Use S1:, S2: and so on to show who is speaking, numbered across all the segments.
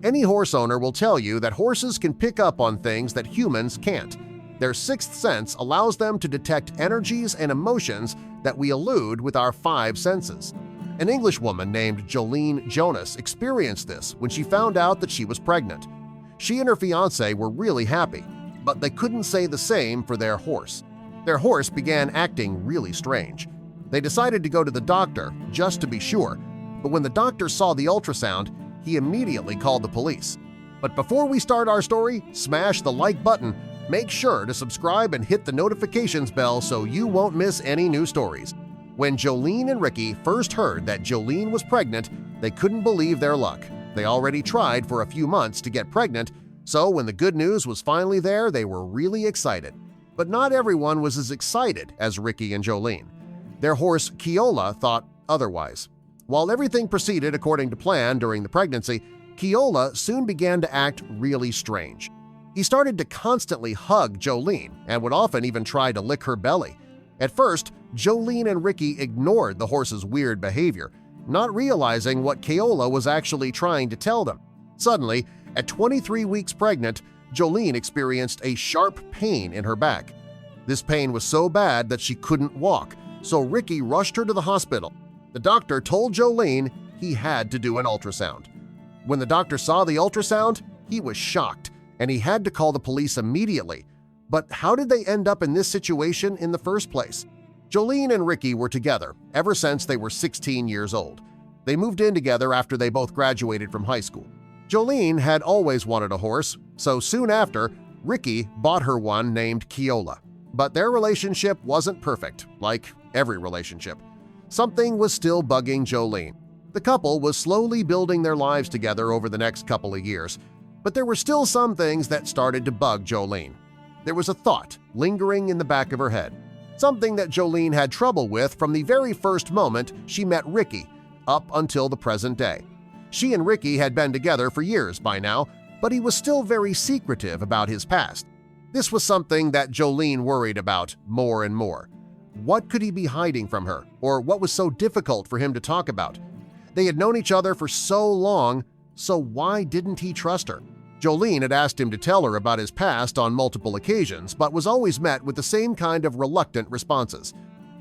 S1: Any horse owner will tell you that horses can pick up on things that humans can't. Their sixth sense allows them to detect energies and emotions that we elude with our five senses. An Englishwoman named Jolene Jonas experienced this when she found out that she was pregnant. She and her fiancé were really happy, but they couldn't say the same for their horse. Their horse began acting really strange. They decided to go to the doctor just to be sure, but when the doctor saw the ultrasound, he immediately called the police. But before we start our story, smash the like button, make sure to subscribe and hit the notifications bell so you won't miss any new stories. When Jolene and Ricky first heard that Jolene was pregnant, they couldn't believe their luck. They already tried for a few months to get pregnant, so when the good news was finally there, they were really excited. But not everyone was as excited as Ricky and Jolene. Their horse Keola thought otherwise. While everything proceeded according to plan during the pregnancy, Keola soon began to act really strange. He started to constantly hug Jolene and would often even try to lick her belly. At first, Jolene and Ricky ignored the horse's weird behavior, not realizing what Keola was actually trying to tell them. Suddenly, at 23 weeks pregnant, Jolene experienced a sharp pain in her back. This pain was so bad that she couldn't walk, so Ricky rushed her to the hospital. The doctor told Jolene he had to do an ultrasound. When the doctor saw the ultrasound, he was shocked, and he had to call the police immediately. But how did they end up in this situation in the first place? Jolene and Ricky were together ever since they were 16 years old. They moved in together after they both graduated from high school. Jolene had always wanted a horse, so soon after, Ricky bought her one named Keola. But their relationship wasn't perfect, like every relationship. Something was still bugging Jolene. The couple was slowly building their lives together over the next couple of years, but there were still some things that started to bug Jolene. There was a thought lingering in the back of her head, something that Jolene had trouble with from the very first moment she met Ricky up until the present day. She and Ricky had been together for years by now, but he was still very secretive about his past. This was something that Jolene worried about more and more. What could he be hiding from her, or what was so difficult for him to talk about? They had known each other for so long, so why didn't he trust her? Jolene had asked him to tell her about his past on multiple occasions, but was always met with the same kind of reluctant responses.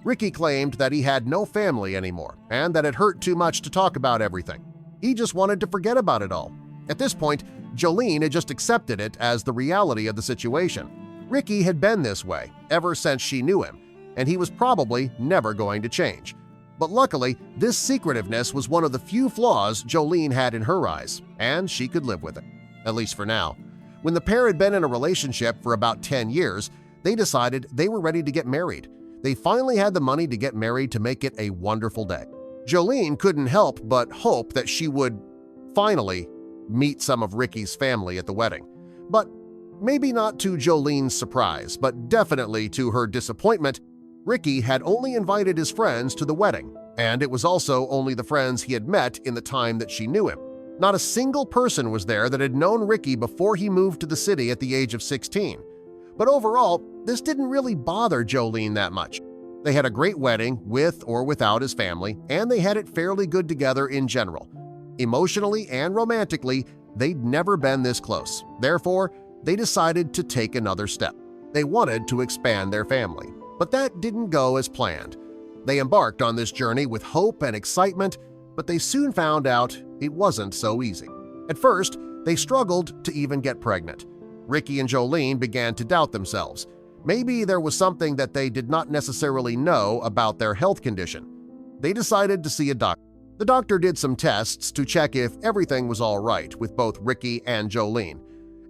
S1: Ricky claimed that he had no family anymore and that it hurt too much to talk about everything. He just wanted to forget about it all. At this point, Jolene had just accepted it as the reality of the situation. Ricky had been this way ever since she knew him, and he was probably never going to change. But luckily, this secretiveness was one of the few flaws Jolene had in her eyes, and she could live with it, at least for now. When the pair had been in a relationship for about 10 years, they decided they were ready to get married. They finally had the money to get married to make it a wonderful day. Jolene couldn't help but hope that she would finally meet some of Ricky's family at the wedding. But maybe not to Jolene's surprise, but definitely to her disappointment, Ricky had only invited his friends to the wedding, and it was also only the friends he had met in the time that she knew him. Not a single person was there that had known Ricky before he moved to the city at the age of 16. But overall, this didn't really bother Jolene that much. They had a great wedding with or without his family, and they had it fairly good together in general. Emotionally and romantically, they'd never been this close. Therefore, they decided to take another step. They wanted to expand their family. But that didn't go as planned. They embarked on this journey with hope and excitement, but they soon found out it wasn't so easy. At first, they struggled to even get pregnant. Ricky and Jolene began to doubt themselves. Maybe there was something that they did not necessarily know about their health condition. They decided to see a doctor. The doctor did some tests to check if everything was all right with both Ricky and Jolene.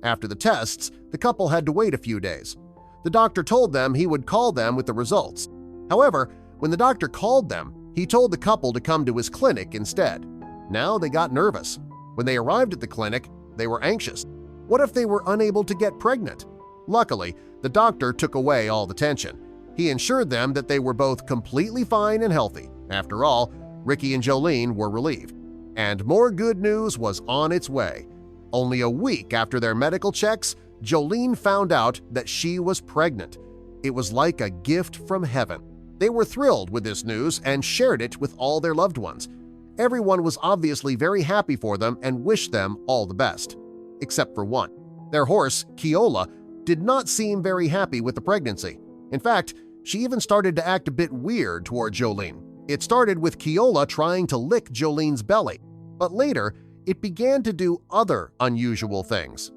S1: After the tests, the couple had to wait a few days. The doctor told them he would call them with the results. However, when the doctor called them, he told the couple to come to his clinic instead. Now they got nervous. When they arrived at the clinic, they were anxious. What if they were unable to get pregnant? Luckily, the doctor took away all the tension. He assured them that they were both completely fine and healthy. After all, Ricky and Jolene were relieved. And more good news was on its way. Only a week after their medical checks, Jolene found out that she was pregnant. It was like a gift from heaven. They were thrilled with this news and shared it with all their loved ones. Everyone was obviously very happy for them and wished them all the best. Except for one. Their horse, Keola, did not seem very happy with the pregnancy. In fact, she even started to act a bit weird toward Jolene. It started with Keola trying to lick Jolene's belly, but later it began to do other unusual things.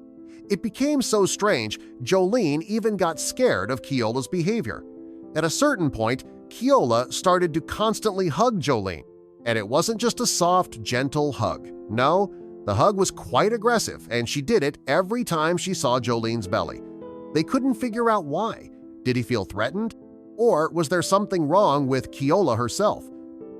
S1: It became so strange, Jolene even got scared of Keola's behavior. At a certain point, Keola started to constantly hug Jolene, and it wasn't just a soft, gentle hug. No, the hug was quite aggressive, and she did it every time she saw Jolene's belly. They couldn't figure out why. Did he feel threatened? Or was there something wrong with Keola herself?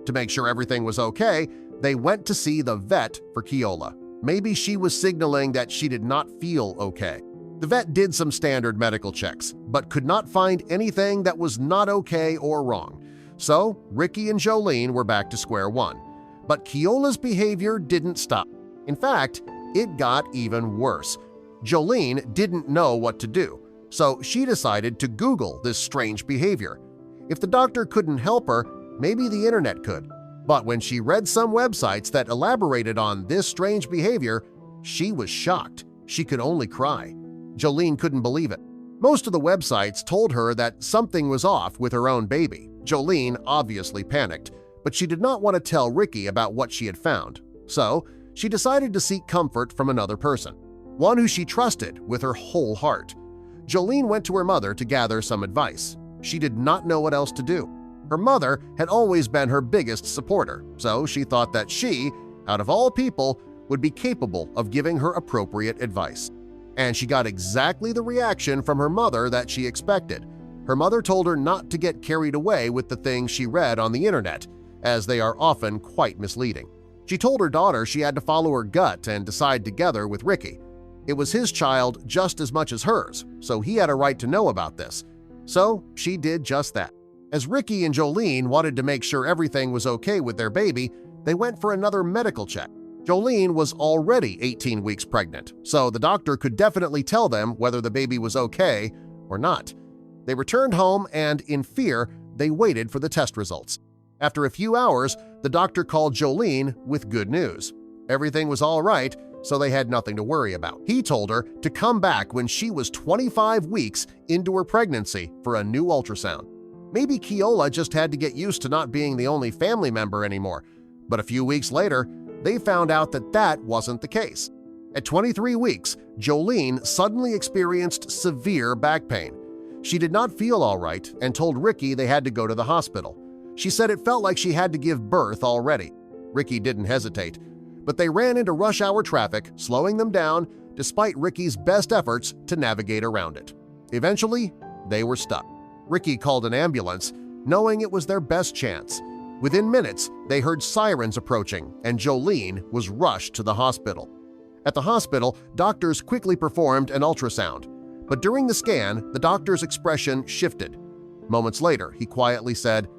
S1: To make sure everything was okay, they went to see the vet for Keola. Maybe she was signaling that she did not feel okay. The vet did some standard medical checks, but could not find anything that was not okay or wrong. So Ricky and Jolene were back to square one. But Keola's behavior didn't stop. In fact, it got even worse. Jolene didn't know what to do, so she decided to Google this strange behavior. If the doctor couldn't help her, maybe the internet could. But when she read some websites that elaborated on this strange behavior, she was shocked. She could only cry. Jolene couldn't believe it. Most of the websites told her that something was off with her own baby. Jolene obviously panicked, but she did not want to tell Ricky about what she had found. So she decided to seek comfort from another person, one who she trusted with her whole heart. Jolene went to her mother to gather some advice. She did not know what else to do. Her mother had always been her biggest supporter, so she thought that she, out of all people, would be capable of giving her appropriate advice. And she got exactly the reaction from her mother that she expected. Her mother told her not to get carried away with the things she read on the internet, as they are often quite misleading. She told her daughter she had to follow her gut and decide together with Ricky. It was his child just as much as hers, so he had a right to know about this. So she did just that. As Ricky and Jolene wanted to make sure everything was okay with their baby, they went for another medical check. Jolene was already 18 weeks pregnant, so the doctor could definitely tell them whether the baby was okay or not. They returned home and, in fear, they waited for the test results. After a few hours, the doctor called Jolene with good news. Everything was all right, so they had nothing to worry about. He told her to come back when she was 25 weeks into her pregnancy for a new ultrasound. Maybe Keola just had to get used to not being the only family member anymore, but a few weeks later, they found out that that wasn't the case. At 23 weeks, Jolene suddenly experienced severe back pain. She did not feel all right and told Ricky they had to go to the hospital. She said it felt like she had to give birth already. Ricky didn't hesitate, but they ran into rush hour traffic, slowing them down despite Ricky's best efforts to navigate around it. Eventually, they were stuck. Ricky called an ambulance, knowing it was their best chance. Within minutes, they heard sirens approaching, and Jolene was rushed to the hospital. At the hospital, doctors quickly performed an ultrasound, but during the scan, the doctor's expression shifted. Moments later, he quietly said,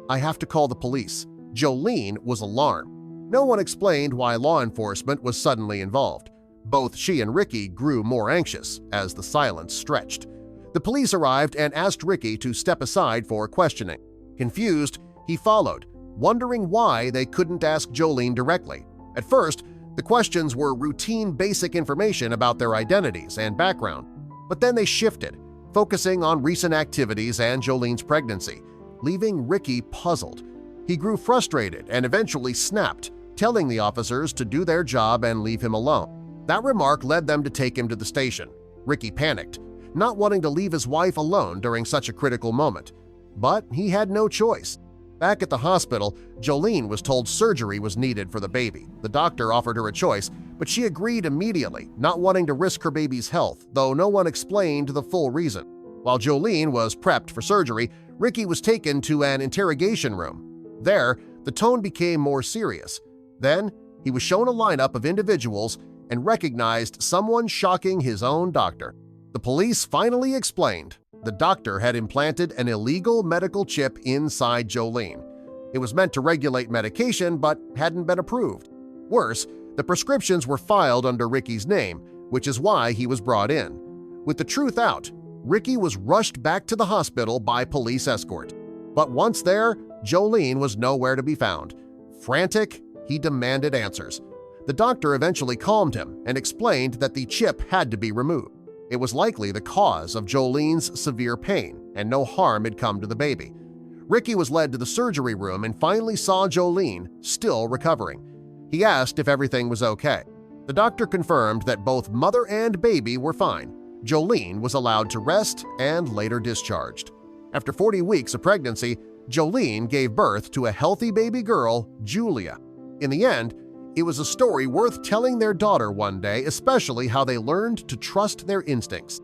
S1: "I have to call the police." Jolene was alarmed. No one explained why law enforcement was suddenly involved. Both she and Ricky grew more anxious as the silence stretched. The police arrived and asked Ricky to step aside for questioning. Confused, he followed, wondering why they couldn't ask Jolene directly. At first, the questions were routine basic information about their identities and background, but then they shifted, focusing on recent activities and Jolene's pregnancy, leaving Ricky puzzled. He grew frustrated and eventually snapped, telling the officers to do their job and leave him alone. That remark led them to take him to the station. Ricky panicked, not wanting to leave his wife alone during such a critical moment. But he had no choice. Back at the hospital, Jolene was told surgery was needed for the baby. The doctor offered her a choice, but she agreed immediately, not wanting to risk her baby's health, though no one explained the full reason. While Jolene was prepped for surgery, Ricky was taken to an interrogation room. There, the tone became more serious. Then, he was shown a lineup of individuals and recognized someone shocking his own doctor. The police finally explained the doctor had implanted an illegal medical chip inside Jolene. It was meant to regulate medication but hadn't been approved. Worse, the prescriptions were filed under Ricky's name, which is why he was brought in. With the truth out, Ricky was rushed back to the hospital by police escort. But once there, Jolene was nowhere to be found. Frantic, He demanded answers. The doctor eventually calmed him and explained that the chip had to be removed. It was likely the cause of Jolene's severe pain, and no harm had come to the baby. Ricky was led to the surgery room and finally saw Jolene, still recovering. He asked if everything was okay. The doctor confirmed that both mother and baby were fine. Jolene was allowed to rest and later discharged. After 40 weeks of pregnancy, Jolene gave birth to a healthy baby girl, Julia. In the end, it was a story worth telling their daughter one day, especially how they learned to trust their instincts.